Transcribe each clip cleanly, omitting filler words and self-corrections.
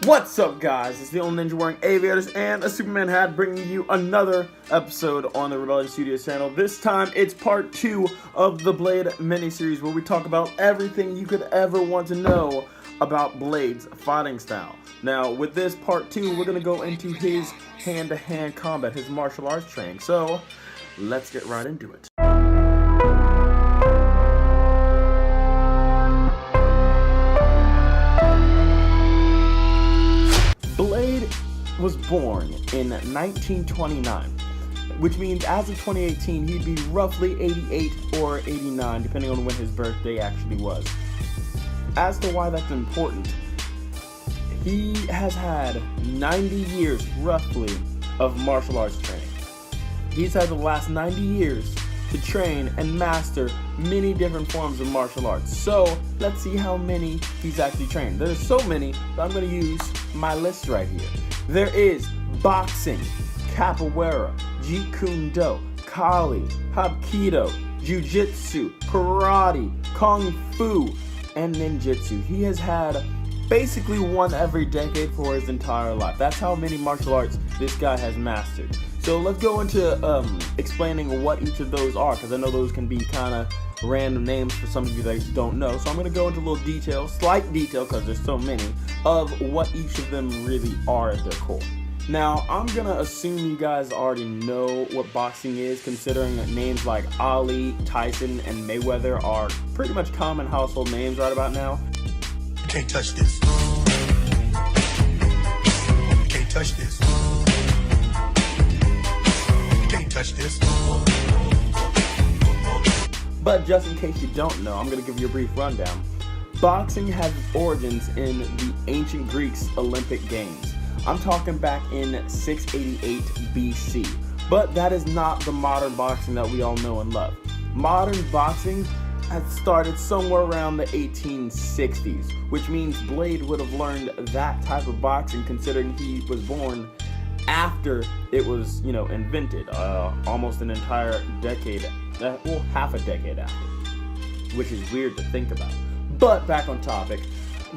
What's up, guys? It's the old ninja wearing aviators and a Superman hat, bringing you another episode on the Rebellion Studios channel. This time it's part 2 of the Blade miniseries, where we talk about everything you could ever want to know about Blade's fighting style. Now, with this part 2, we're going to go into his hand-to-hand combat, his martial arts training. So, let's get right into it. Blade was born in 1929, which means as of 2018, he'd be roughly 88 or 89, depending on when his birthday actually was. As to why that's important, he has had 90 years, roughly, of martial arts training. He's had the last 90 years to train and master many different forms of martial arts. So, let's see how many he's actually trained. There's so many that I'm going to use my list right here. There is boxing, capoeira, jeet kune do, kali, hapkido, jiu-jitsu, karate, kung fu, and ninjutsu. He has had basically one every decade for his entire life. That's how many martial arts this guy has mastered. So let's go into explaining what each of those are, because I know those can be kind of random names for some of you that don't know. So I'm going to go into a little detail, slight detail, because there's so many, of what each of them really are at their core. Now, I'm going to assume you guys already know what boxing is, considering that names like Ali, Tyson, and Mayweather are pretty much common household names right about now. You can't touch this. You can't touch this. You can't touch this. But just in case you don't know, I'm going to give you a brief rundown. Boxing has its origins in the ancient Greeks' Olympic Games. I'm talking back in 688 BC. But that is not the modern boxing that we all know and love. Modern boxing had started somewhere around the 1860s, which means Blade would have learned that type of boxing, considering he was born after it was, invented, almost an entire decade, half a decade after, which is weird to think about. But back on topic,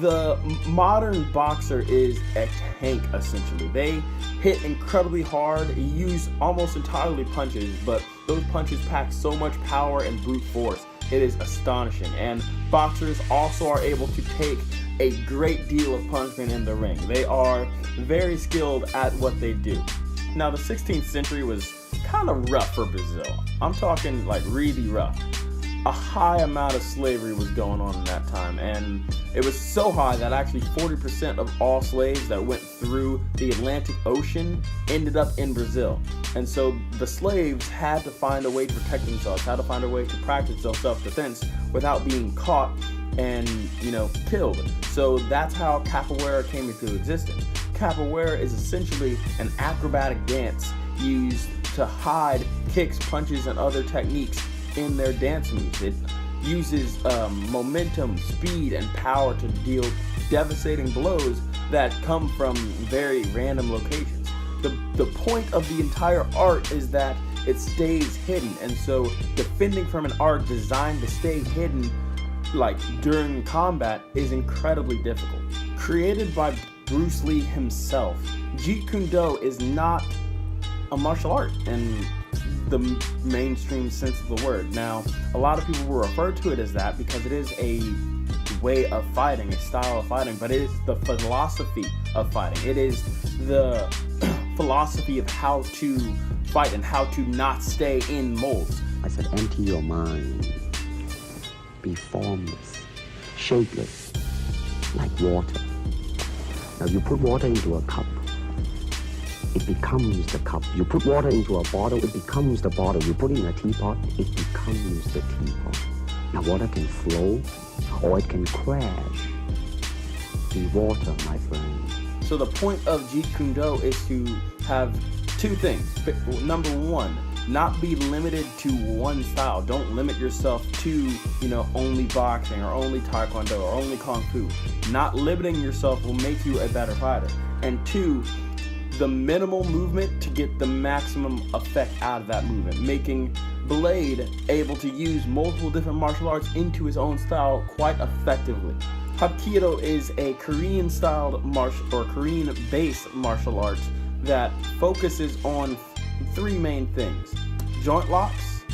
the modern boxer is a tank, essentially. They hit incredibly hard, use almost entirely punches, but those punches pack so much power and brute force. It is astonishing, and boxers also are able to take a great deal of punishment in the ring. They are very skilled at what they do. Now, the 16th century was kind of rough for Brazil. I'm talking like really rough. A high amount of slavery was going on in that time, and it was so high that actually 40% of all slaves that went through the Atlantic Ocean ended up in Brazil. And so the slaves had to find a way to protect themselves, had to find a way to practice self-defense without being caught and, killed. So that's how capoeira came into existence. Capoeira is essentially an acrobatic dance used to hide kicks, punches, and other techniques in their dance moves. It uses momentum, speed, and power to deal devastating blows that come from very random locations. The point of the entire art is that it stays hidden, and so defending from an art designed to stay hidden, like during combat, is incredibly difficult. Created by Bruce Lee himself, Jeet Kune Do is not a martial art in the mainstream sense of the word. Now, a lot of people will refer to it as that because it is a way of fighting, a style of fighting, but it is the philosophy of fighting. It is the philosophy of how to fight and how to not stay in molds. I said, empty your mind. Be formless, shapeless, like water. Now you put water into a cup, it becomes the cup. You put water into a bottle, it becomes the bottle. You put it in a teapot, it becomes the teapot. Now water can flow, or it can crash. Be water, my friend. So the point of Jeet Kune Do is to have two things. Number one, not be limited to one style. Don't limit yourself to, only boxing or only taekwondo or only kung fu. Not limiting yourself will make you a better fighter. And two, the minimal movement to get the maximum effect out of that movement, making Blade able to use multiple different martial arts into his own style quite effectively. Hapkido is a Korean-styled Korean-based martial arts that focuses on three main things: joint locks,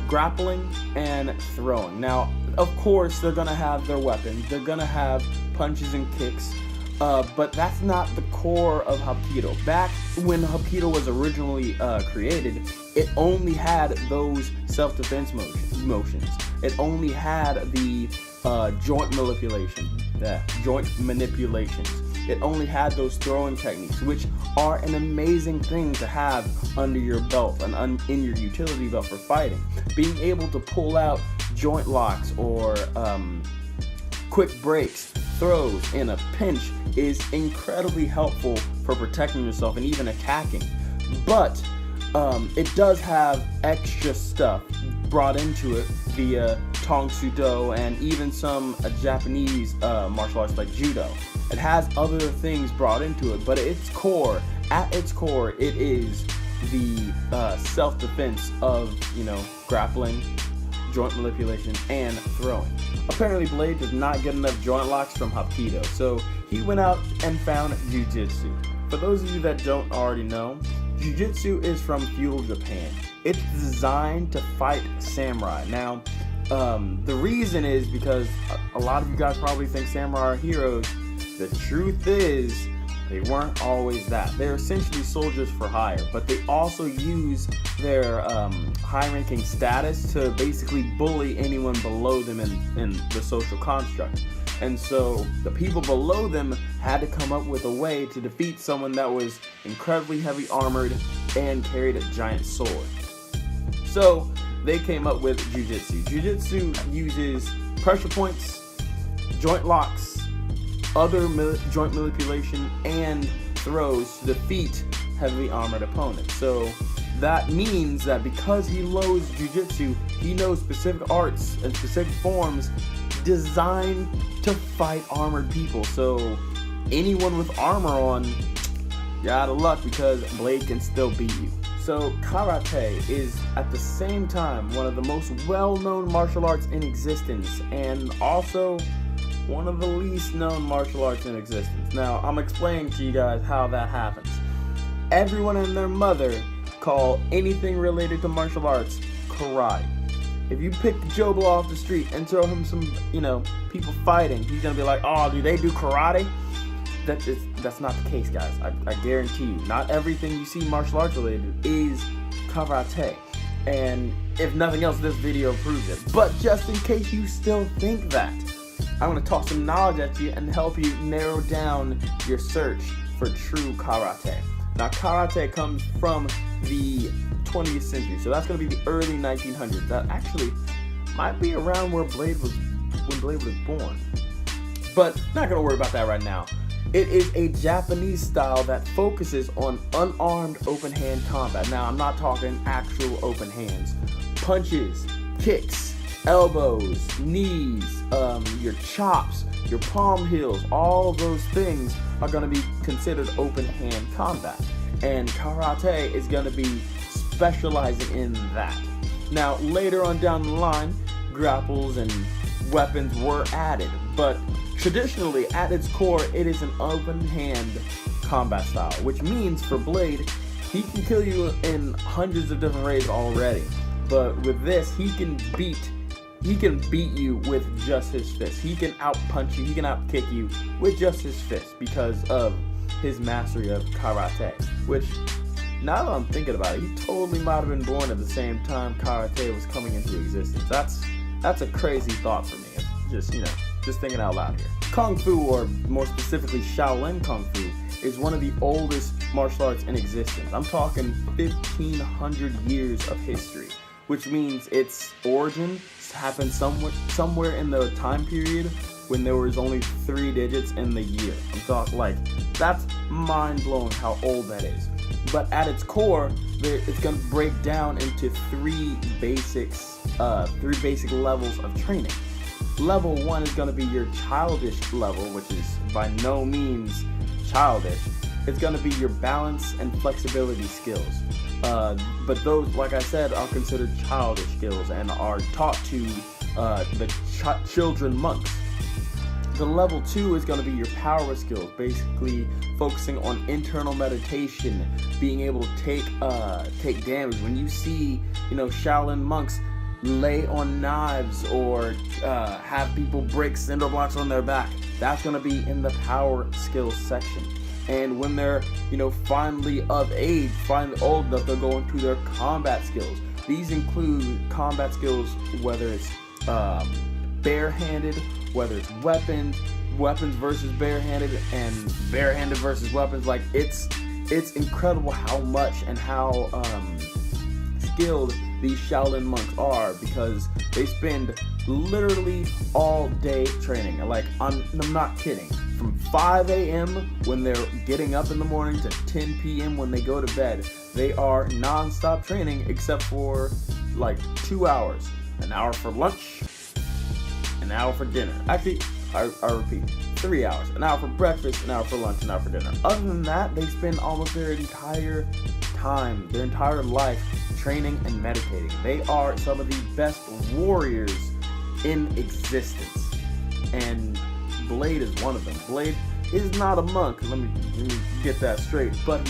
grappling, and throwing. Now, of course, they're gonna have their weapons. They're gonna have punches and kicks, but that's not the core of Hapkido. Back when Hapkido was originally created, it only had those self-defense motions. It only had the joint manipulations. It only had those throwing techniques, which are an amazing thing to have under your belt and in your utility belt for fighting. Being able to pull out joint locks or quick breaks, throws in a pinch is incredibly helpful for protecting yourself and even attacking. But it does have extra stuff brought into it via Tong Soo Do and even some Japanese martial arts like Judo. It has other things brought into it, but at its core, it is the self-defense of, grappling, joint manipulation, and throwing. Apparently, Blade does not get enough joint locks from Hapkido, so he went out and found Jiu-Jitsu. For those of you that don't already know, Jiu-Jitsu is from feudal Japan. It's designed to fight samurai. Now, the reason is because a lot of you guys probably think samurai are heroes. The truth is, they weren't always that. They're essentially soldiers for hire, but they also use their high-ranking status to basically bully anyone below them in the social construct. And so the people below them had to come up with a way to defeat someone that was incredibly heavy armored and carried a giant sword. So they came up with Jiu-Jitsu. Jiu-Jitsu uses pressure points, joint locks, other joint manipulation, and throws to defeat heavily armored opponents. So that means that because he knows Jiu-Jitsu, he knows specific arts and specific forms designed to fight armored people. So anyone with armor on, you're out of luck because Blade can still beat you. So karate is at the same time one of the most well-known martial arts in existence, and also one of the least known martial arts in existence. Now, I'm explaining to you guys how that happens. Everyone and their mother call anything related to martial arts karate. If you pick Joe Blow off the street and throw him some, people fighting, he's gonna be like, oh, do they do karate? That's not the case, guys. I guarantee you. Not everything you see martial arts related is karate. And if nothing else, this video proves it. But just in case you still think that, I'm going to toss some knowledge at you and help you narrow down your search for true karate. Now, karate comes from the 20th century, so that's going to be the early 1900s. That actually might be around when Blade was born. But not going to worry about that right now. It is a Japanese style that focuses on unarmed open hand combat. Now, I'm not talking actual open hands. Punches, kicks, elbows, knees, your chops, your palm heels, all of those things are going to be considered open hand combat. And karate is going to be specializing in that. Now, later on down the line, grapples and weapons were added, but traditionally, at its core, it is an open hand combat style, which means for Blade, he can kill you in hundreds of different ways already. But with this, he can beat you with just his fist. He can out-punch you, he can out-kick you with just his fist because of his mastery of karate. Which, now that I'm thinking about it, he totally might have been born at the same time karate was coming into existence. That's a crazy thought for me. Just thinking out loud here. Kung Fu, or more specifically Shaolin Kung Fu, is one of the oldest martial arts in existence. I'm talking 1,500 years of history, which means its origin happened somewhere in the time period when there was only 3 digits in the year. I'm talking that's mind-blowing how old that is. But at its core, it's going to break down into 3 basic levels of training. Level 1 is going to be your childish level, which is by no means childish. It's going to be your balance and flexibility skills. But those, like I said, are considered childish skills and are taught to the children monks. the level 2 is going to be your power skills, basically focusing on internal meditation, being able to take damage. When you see, Shaolin monks lay on knives or have people break cinder blocks on their back, that's going to be in the power skills section. And when they're, finally of age, finally old enough, they'll go into their combat skills. These include combat skills, whether it's barehanded, whether it's weapons versus barehanded, and barehanded versus weapons. Like, it's incredible how much and how skilled these Shaolin monks are, because they spend literally all day training. Like, I'm not kidding. From 5 a.m. when they're getting up in the morning to 10 p.m. when they go to bed, they are non-stop training except for like 2 hours. An hour for lunch, an hour for dinner. Actually, I repeat, 3 hours. An hour for breakfast, an hour for lunch, an hour for dinner. Other than that, they spend almost their entire time, their entire life training and meditating. They are some of the best warriors in existence. And Blade is one of them. Blade is not a monk, let me get that straight, but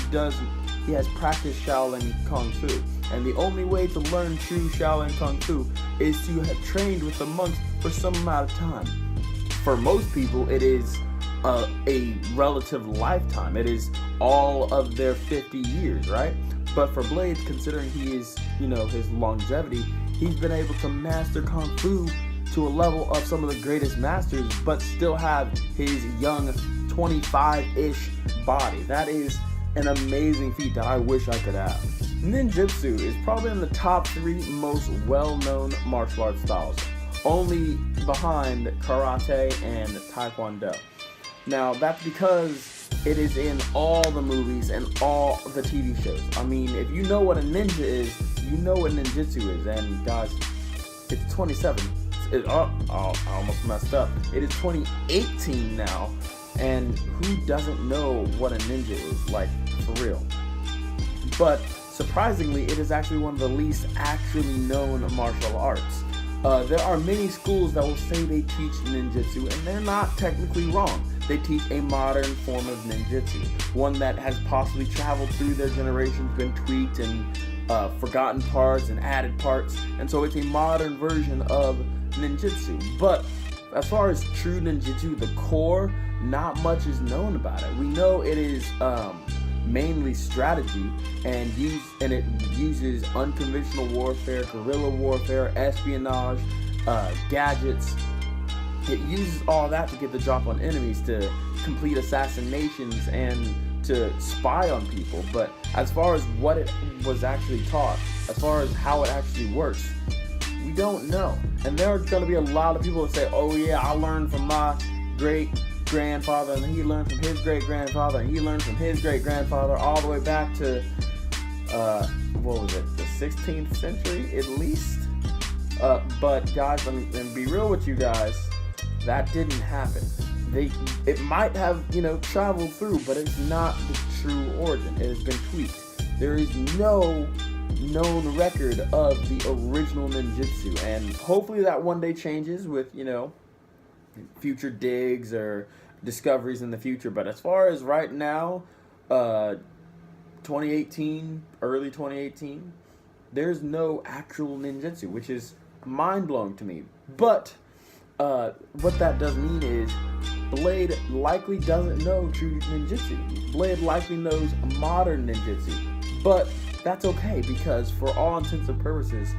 he has practiced Shaolin Kung Fu. And the only way to learn true Shaolin Kung Fu is to have trained with the monks for some amount of time. For most people, it is a relative lifetime. It is all of their 50 years, right? But for Blade, considering he is, his longevity, he's been able to master Kung Fu to a level of some of the greatest masters, but still have his young 25-ish body. That is an amazing feat that I wish I could have. Ninjutsu is probably in the top 3 most well-known martial arts styles, only behind karate and taekwondo. Now, that's because it is in all the movies and all the TV shows. I mean, if you know what a ninja is, you know what ninjutsu is. And guys, it's 27. I almost messed up. It is 2018 now, and who doesn't know what a ninja is, like, for real? But surprisingly, it is actually one of the least actually known martial arts. There are many schools that will say they teach ninjutsu, and they're not technically wrong. They teach a modern form of ninjutsu, one that has possibly traveled through their generations, been tweaked and forgotten parts and added parts, and so it's a modern version of ninjutsu. But as far as true ninjutsu, the core, not much is known about it. We know it is mainly strategy, and it uses unconventional warfare, guerrilla warfare, espionage, gadgets. It uses all that to get the drop on enemies, to complete assassinations, and to spy on people. But as far as what it was actually taught, as far as how it actually works, we don't know. And there are going to be a lot of people that say, oh yeah, I learned from my great-grandfather, and he learned from his great-grandfather, and he learned from his great-grandfather, all the way back to, what was it, the 16th century at least? But guys, let me be real with you guys, that didn't happen. It might have, traveled through, but it's not the true origin. It has been tweaked. There is no known record of the original ninjutsu, and hopefully that one day changes with, future digs or discoveries in the future. But as far as right now, 2018, early 2018, there's no actual ninjutsu, which is mind-blowing to me. But what that does mean is Blade likely doesn't know true ninjutsu. Blade likely knows modern ninjutsu. But that's okay, because for all intents and purposes,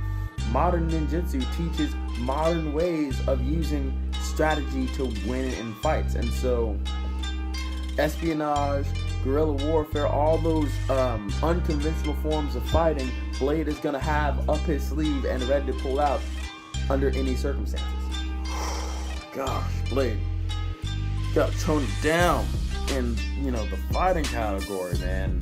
modern ninjutsu teaches modern ways of using strategy to win in fights. And so espionage, guerrilla warfare, all those unconventional forms of fighting, Blade is going to have up his sleeve and ready to pull out under any circumstances. Gosh, Blade, got to tone it down in, the fighting category, man.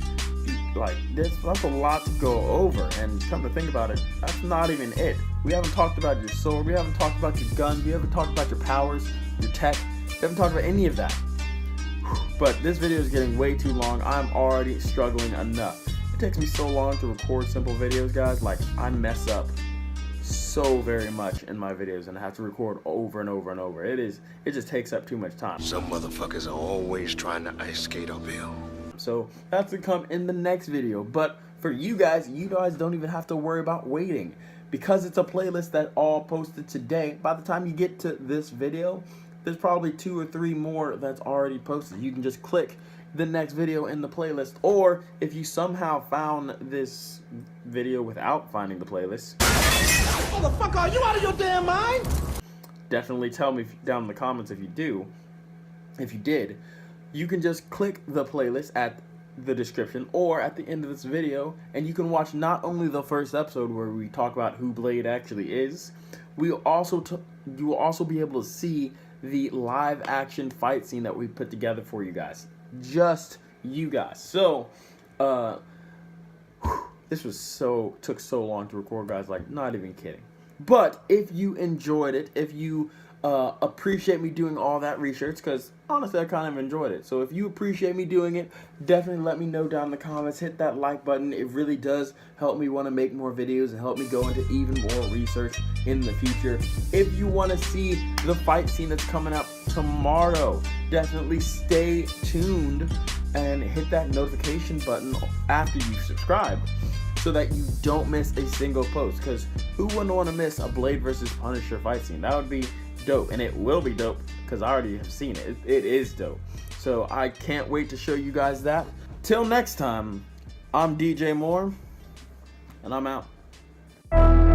Like, that's a lot to go over, and come to think about it, that's not even it. We haven't talked about your sword, we haven't talked about your gun, we haven't talked about your powers, your tech, we haven't talked about any of that. But this video is getting way too long. I'm already struggling enough. It takes me so long to record simple videos, guys. Like, I mess up so so very much in my videos and I have to record over and over and over. It just takes up too much time. Some motherfuckers are always trying to ice skate uphill. So that's to come in the next video. But for you guys don't even have to worry about waiting, because it's a playlist that all posted today. By the time you get to this video, there's probably 2 or 3 more that's already posted. You can just click the next video in the playlist, or if you somehow found this video without finding the playlist, Motherfucker, are you out of your damn mind? definitely tell me down in the comments if you do. If you did, you can just click the playlist at the description or at the end of this video, and you can watch not only the first episode where we talk about who Blade actually is, you will also be able to see the live action fight scene that we put together for you guys. Just you guys. So this took so long to record, guys, like not even kidding. But if you enjoyed it, if you appreciate me doing all that research, because honestly I kind of enjoyed it, so if you appreciate me doing it, definitely let me know down in the comments. Hit that like button. It really does help me want to make more videos and help me go into even more research in the future. If you want to see the fight scene that's coming up tomorrow, definitely stay tuned and hit that notification button after you subscribe, so that you don't miss a single post, because who wouldn't want to miss a Blade versus Punisher fight scene? That would be dope, and it will be dope because I already have seen it. It is dope. So I can't wait to show you guys that. Till next time, I'm DJ Moore, and I'm out.